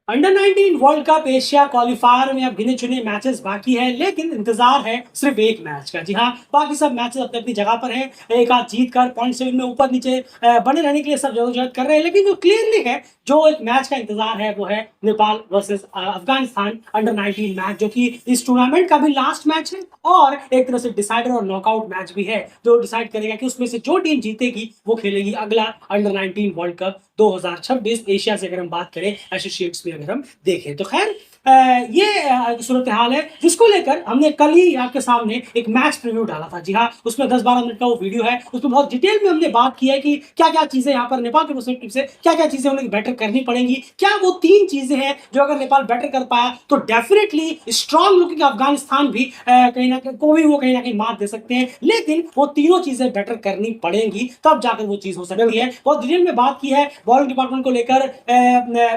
Under 19 world cup Asia qualifier में अब गिने चुने मैचेस बाकी है, लेकिन इंतजार है सिर्फ एक मैच का। जी हाँ, बाकी सब मैचेस अपनी अपनी जगह पर है। एक आध जीत कर पॉइंट सेवन में ऊपर नीचे बने रहने के लिए सब जदोजहद कर रहे हैं, लेकिन जो क्लियरली है, जो एक मैच का इंतजार है, वो है Nepal versus Afghanistan under 19 match, जो कि इस टूर्नामेंट का भी लास्ट मैच है और एक तरह से डिसाइडर और नॉकआउट मैच भी है, जो डिसाइड करेगा कि उसमें से जो टीम जीतेगी वो खेलेगी अगला अंडर 19 वर्ल्ड कप 2026 एशिया से। अगर हम बात करें एसोसिएट्स में, अगर हम देखें तो खैर ये सूरत हाल है, जिसको लेकर हमने कल ही आपके सामने एक मैच प्रीव्यू डाला था। जी हाँ, उसमें 10-12 मिनट का वो वीडियो है, उसमें बहुत डिटेल में हमने बात की है कि क्या क्या चीजें यहाँ पर नेपाल के पर्सपेक्टिव से क्या क्या चीजें उन्हें बेटर करनी पड़ेंगी। क्या वो 3 चीजें हैं जो अगर नेपाल बेटर कर पाया तो डेफिनेटली स्ट्रॉन्ग लुकिंग अफगानिस्तान भी कहीं ना कहीं को भी वो कहीं ना कहीं मात दे सकते हैं, लेकिन वो तीनों चीजें बेटर करनी पड़ेंगी, तब जाकर वो चीज हो सकती है। बहुत डिटेल में बात की है, बॉलिंग डिपार्टमेंट को लेकर,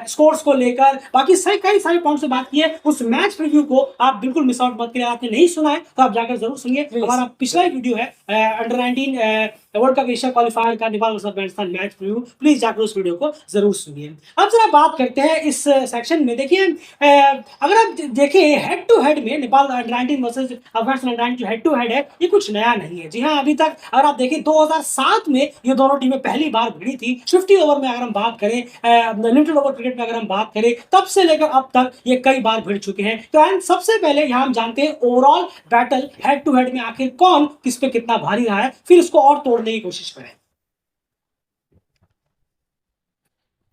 स्कोर्स को लेकर, बाकी सही कई सारे पॉइंट्स से बात की है। उस मैच प्रीव्यू को आप बिल्कुल मिस आउट मत करिए। आपने नहीं सुना है तो आप जाकर जरूर सुनिए। हमारा पिछला एक वीडियो है under 19 world cup Asia qualifier का Nepal versus Afghanistan match preview, please जाकर उस वीडियो को जरूर सुनिए। अब जरा बात करते हैं इस सेक्शन में। देखिए, अगर आप देखें हेड टू हेड में Nepal under 19 versus Afghanistan under 19 जो हेड टू हेड है, ये कुछ नया नहीं है। जी हाँ, अभी तक अगर आप देखें 2007 में ये दोनों टीमें पहली बार भिड़ी थी। 50 ओवर में अगर हम बात करें, लिमिटेड ओवर क्रिकेट में अगर हम बात करें, तब से लेकर अब तक ये कई बार भिड़ चुके हैं। तो एंड सबसे पहले यहाँ हम जानते हैं overall battle head to head में आखिर कौन किस पे कितना भारी रहा है, फिर उसको और तोड़ने की कोशिश करें।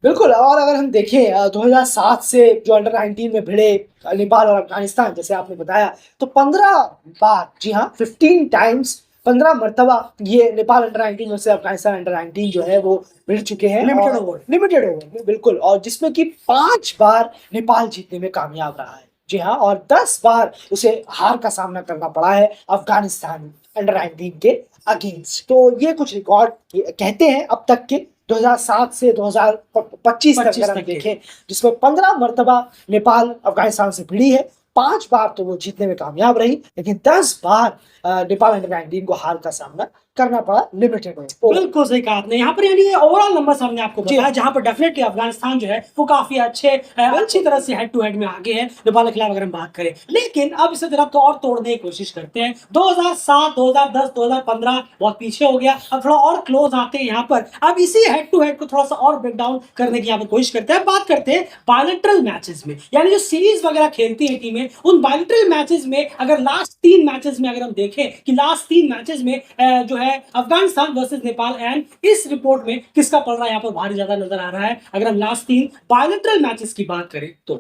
बिल्कुल। और अगर हम देखें 2007 से जो अंडर 19 में भिड़े नेपाल और अफगानिस्तान, जैसे आपने बताया, तो 15 बार, जी हाँ 15 टाइम्स, 15 मरतबा ये नेपाल अंडर 19 में से अफगानिस्तान अंडर 19 जो है वो भिड़ चुके हैं लिमिटेड ओवर में। बिल्कुल। और जिसमें कि 5 बार नेपाल जीतने में कामयाब रहा है। जी हाँ, और 10 बार उसे हार का सामना करना पड़ा है अफगानिस्तान अंडर 19 के अगेंस्ट। तो ये कुछ रिकॉर्ड कहते हैं अब तक के 2007 से 2025 तक अगर हम देखें, जिसमें 15 मरतबा नेपाल अफगानिस्तान से भिड़ी है। 5 बार तो वो जीतने में कामयाब रही, लेकिन 10 बार नेपाल अंडर 19 को हार का सामना करना पड़ा लिमिटेड में। बिल्कुल सही कहा आपने। यहाँ पर यानी ये ओवरऑल नंबर हमने आपको बताया, जहां पर डेफिनेटली अफगानिस्तान जो है वो काफी अच्छी तरह से हेड टू हेड में आगे है नेपाल के खिलाफ अगर हम बात करें। लेकिन अब इसे जरा तो और तोड़ने की कोशिश करते हैं। 2007, 2010, 2015 बहुत पीछे हो गया, अब थोड़ा और क्लोज आते हैं यहाँ पर। अब इसी हेड टू हेड को थोड़ा सा और ब्रेक डाउन करने की यहाँ पर कोशिश करते हैं। बात करते हैं बायलैटरल मैचेस में, यानी जो सीरीज वगैरह खेलती है टीमें, उन बायलैटरल मैचेस में अगर लास्ट 3 मैचेस में अगर हम देखें कि लास्ट 3 मैचेस में जो है अफगानिस्तान वर्सेस नेपाल, एंड इस रिपोर्ट में किसका पड़ रहा है यहाँ पर भारी ज्यादा नजर आ रहा है, अगर हम लास्ट 3 बायलैटरल मैचेस की बात करें तो।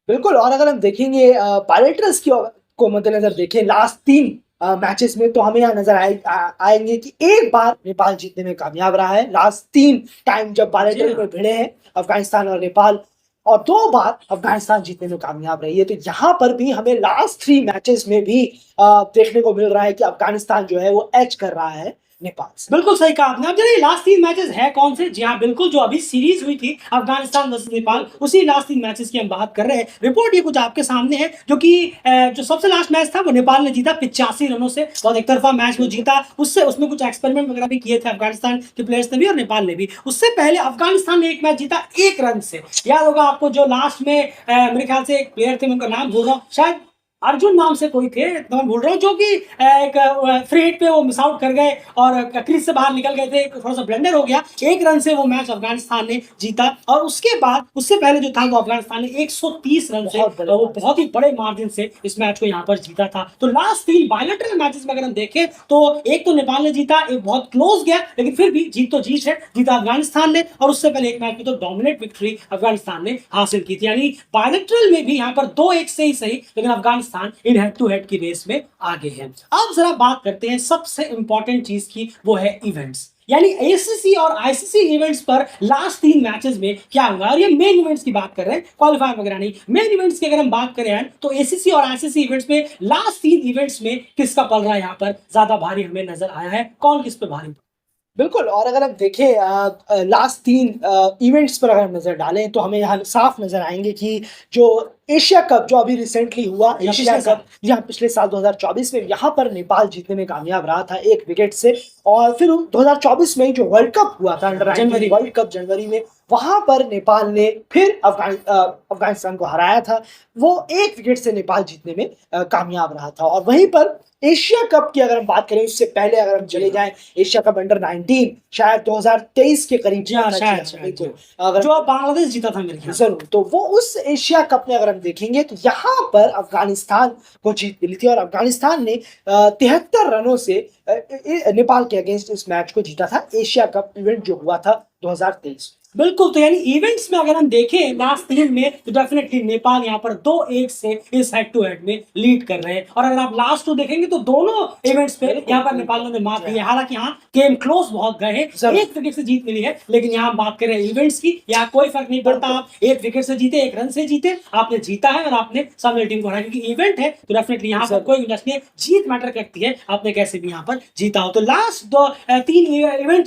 बिल्कुल। और अगर हम देखेंगे बायलैटरल्स को मद्देनजर देखें लास्ट 3 मैचेस में, तो हमें यहाँ नजर आएंगे कि एक बार नेपाल जीतने में कामयाब रहा है लास्ट 3 टाइम जब बायलैटरल में भिड़े हैं अफगानिस्तान और नेपाल, और 2 बार अफगानिस्तान जीतने में कामयाब रही है। तो यहाँ पर भी हमें लास्ट 3 मैचेस में भी देखने को मिल रहा है कि अफगानिस्तान जो है वो एज कर रहा है नेपाल से। बिल्कुल सही कहा आपने। अब जरा लास्ट 3 मैचेस है कौन से? जी हाँ, बिल्कुल, जो अभी सीरीज हुई थी अफगानिस्तान वर्सेस नेपाल, उसी लास्ट 3 मैचेस की हम बात कर रहे हैं। रिपोर्ट ये कुछ आपके सामने है, जो कि जो सबसे लास्ट मैच था वो नेपाल ने जीता 85 रनों से, बहुत एक तरफा मैच वो जीता। उसमें कुछ एक्सपेरिमेंट वगैरह भी किए थे अफगानिस्तान के प्लेयर्स ने भी और नेपाल ने भी। उससे पहले अफगानिस्तान ने एक मैच जीता 1 रन से। याद होगा आपको, जो लास्ट में मेरे ख्याल से एक प्लेयर थे, उनका नाम भूल रहा हूँ, शायद अर्जुन नाम से कोई थे, तो मैं भूल रहा हूँ, जो कि एक फ्री हिट पे वो मिस आउट कर गए और क्रीज से बाहर निकल गए थे, थोड़ा सा ब्लंडर हो गया। 1 रन से वो मैच अफगानिस्तान ने जीता। और उसके बाद उससे पहले जो था वो अफगानिस्तान ने 130 रन से, वो बहुत ही बड़े मार्जिन से इस मैच को यहाँ पर जीता था। तो लास्ट 3 बायलैटरल मैचेस में अगर हम देखें तो एक तो नेपाल ने जीता, एक बहुत क्लोज गया, लेकिन फिर भी जीत तो जीत है, जीता अफगानिस्तान ने। और उससे पहले एक मैच में तो डोमिनेट विक्ट्री अफगानिस्तान ने हासिल की थी। यानी बायलैटरल में भी यहाँ पर 2-1 से ही सही, लेकिन Afghanistan in head to head की रेस में आगे है। अब जरा बात करते हैं सबसे इंपॉर्टेंट चीज की, वो है इवेंट्स, यानी एसीसी और आईसीसी इवेंट्स पर लास्ट 3 मैचेस में क्या हुआ। और ये मेन इवेंट्स की बात कर रहे हैं, क्वालिफायर वगैरह नहीं। मेन इवेंट्स की अगर हम बात करें तो एसीसी और आईसीसी इवेंट्स में लास्ट 3 इवेंट्स में किसका पल रहा है यहाँ पर ज्यादा भारी हमें नजर आया है, कौन किस पे भारी? बिल्कुल। और अगर हम देखें लास्ट 3 इवेंट्स पर अगर हम नजर डालें, तो हमें यहाँ साफ नजर आएंगे कि जो एशिया कप जो अभी रिसेंटली हुआ, एशिया कप यहाँ पिछले साल 2024 में, यहाँ पर नेपाल जीतने में कामयाब रहा था 1 विकेट से। और फिर 2024 में जो वर्ल्ड कप हुआ था अंडर 19 वर्ल्ड कप जनवरी में, वहां पर नेपाल ने फिर अफगानिस्तान को हराया था। वो 1 विकेट से नेपाल जीतने में कामयाब रहा था। और वहीं पर एशिया कप की अगर हम बात करें, उससे पहले अगर हम चले जाएं, एशिया कप अंडर 19 शायद 2023 के करीब जी हाँ, होना शायद चाहिए। शायद बिल्कुल। अगर जो बांग्लादेश जीता था मेरे ख्याल से। जरूर, तो वो उस एशिया कप में अगर हम देखेंगे तो यहाँ पर अफगानिस्तान को जीत मिली थी और अफगानिस्तान ने 73 रनों से नेपाल के अगेंस्ट इस मैच को जीता था, एशिया कप इवेंट जो हुआ था 2023। बिल्कुल, तो यानी इवेंट्स में अगर हम देखें लास्ट 3 में तो डेफिनेटली नेपाल यहाँ पर 2-1 से इस हेड टू हेड में लीड कर रहे हैं। और अगर आप लास्ट 2 देखेंगे तो दोनों इवेंट्स पे यहाँ पर नेपाल ने मात दी है। हालांकि यहाँ गेम क्लोज बहुत गए हैं, 1 विकेट से जीत मिली है, लेकिन यहाँ हम बात करें इवेंट्स की, यहाँ कोई फर्क नहीं पड़ता आप 1 विकेट से जीते, 1 रन से जीते, आपने जीता है और आपने सामने टीम को हराया, क्योंकि इवेंट है तो डेफिनेटली यहाँ पर कोई गुंजाइश नहीं है, जीत मैटर करती है, आपने कैसे भी यहाँ पर जीता हो। तो लास्ट 3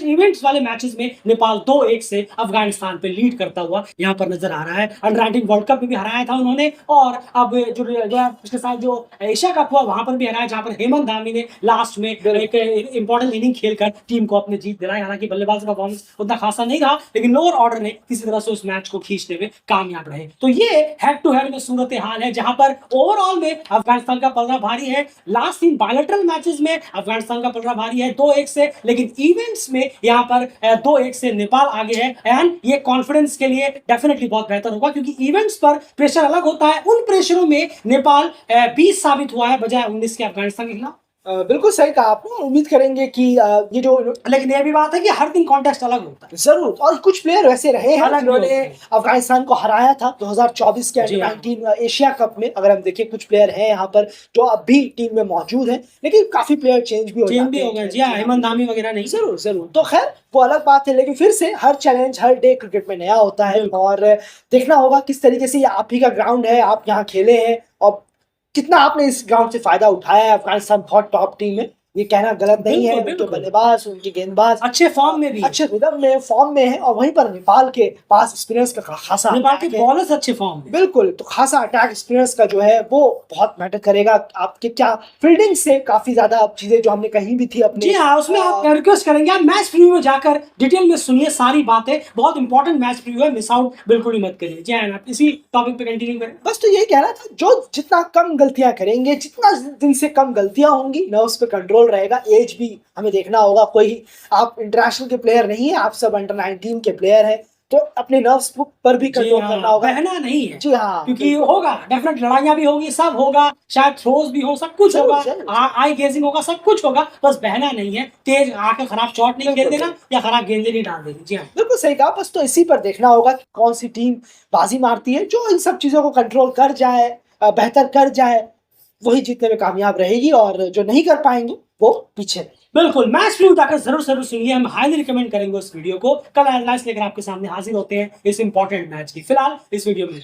इवेंट्स वाले मैचेस में नेपाल 2-1 से अफगानिस्तान पे लीड करता हुआ यहाँ पर नजर आ रहा है। अंडर 19 वर्ल्ड कप में भी हराया था उन्होंने, और अब जो पिछले साल जो एशिया कप हुआ वहां पर भी हराया, जहां पर हेमंत धामी ने लास्ट में एक इंपॉर्टेंट इनिंग खेलकर टीम को अपने जीत दिलाई। हालांकि बल्लेबाज का परफॉर्मेंस उतना खासा नहीं रहा, लेकिन लोअर ऑर्डर ने किसी तरह से उस मैच को खींचने में कामयाब रहे। तो ये हेड टू हेड में सूरत हाल है, जहां पर ओवरऑल में अफगानिस्तान का पलड़ा भारी है। लास्ट 3 बायलैटरल मैचेस में अफगानिस्तान का पलड़ा भारी है 2-1 से, लेकिन इवेंट्स में यहाँ पर 2-1 से नेपाल आगे है। एंड ये कॉन्फिडेंस के लिए डेफिनेटली बहुत बेहतर होगा, क्योंकि इवेंट्स पर प्रेशर अलग होता है। उन प्रेशरों में नेपाल 20 साबित हुआ है बजाय 19 के अफगानिस्तान के खिलाफ। बिल्कुल सही कहा आपने। उम्मीद करेंगे कि ये जो, लेकिन ये भी बात है कि हर दिन कॉन्टेस्ट अलग होता है। जरूर, और कुछ प्लेयर वैसे रहे हैं अलग जिन्होंने अफगानिस्तान को हराया था 2024 के जी हाँ। अंडर 19 एशिया कप में। अगर हम देखें, कुछ प्लेयर हैं यहाँ पर जो अब भी टीम में मौजूद हैं, लेकिन काफी प्लेयर चेंज भी हो गए। जी हाँ, हेमंत धामी वगैरह नहीं। जरूर जरूर, तो खैर वो अलग बात है, लेकिन फिर से हर चैलेंज हर डे क्रिकेट में नया होता है और देखना होगा किस तरीके से ये आप ही का ग्राउंड है, आप यहाँ खेले हैं और कितना आपने इस ग्राउंड से फायदा उठाया है। अफगानिस्तान बहुत टॉप टीम है, ये कहना गलत नहीं है। उनके बल्लेबाज, उनके गेंदबाज अच्छे फॉर्म में भी, अच्छे रिदम में, फॉर्म में है। और वहीं पर नेपाल के पास एक्सपीरियंस का खासा, नेपाल के बॉलर्स अच्छे फॉर्म में, बिल्कुल, तो खासा अटैक एक्सपीरियंस का जो है वो बहुत मैटर करेगा। आपके क्या फील्डिंग से काफी ज्यादा चीजें जो हमने कहीं भी थी अपने, जी हाँ, उसमें आप रिक्वेस्ट करेंगे आप मैच प्रीव्यू में जाकर डिटेल में सुनिए सारी बातें, बहुत इंपॉर्टेंट मैच प्रीव्यू है, मिस आउट बिल्कुल ही मत करिए। जी हाँ, आप इसी टॉपिक पे कंटिन्यू करें। बस तो यही कहना था, जो जितना कम गलतियां करेंगे, जितना दिन से कम गलतियां होंगी, नर्व्स पे कंट्रोल रहेगा। एज भी हमें देखना होगा, कोई आप इंटरनेशनल के प्लेयर नहीं है, आप सब अंडर 19 के प्लेयर हैं, तो अपने नर्व्स पर भी कंट्रोल करना होगा, बहना नहीं है। जी हाँ, क्योंकि होगा डेफिनेट, लड़ाइयां भी होगी, सब होगा, शायद थ्रोज भी हो, सब कुछ होगा, आई गेजिंग होगा, सब कुछ होगा, बस बहना नहीं है। तेज आके खराब शॉट नहीं खेल देना या खराब गेंदें नहीं डाल देनी। जी हाँ, बिल्कुल सही कहा। बस तो इसी पर देखना होगा कि कौन सी टीम बाजी मारती है, जो इन सब चीजों को कंट्रोल कर जाए, बेहतर कर जाए, वही जीतने में कामयाब रहेगी, और जो नहीं कर पाएंगे वो पीछे रहेंगे। बिल्कुल, मैच प्रीव्यू जाकर जरूर सुनिए, हम हाईली रिकमेंड करेंगे उस वीडियो को। कल एनालाइज लेकर आपके सामने हाजिर होते हैं इस इंपॉर्टेंट मैच की। फिलहाल इस वीडियो में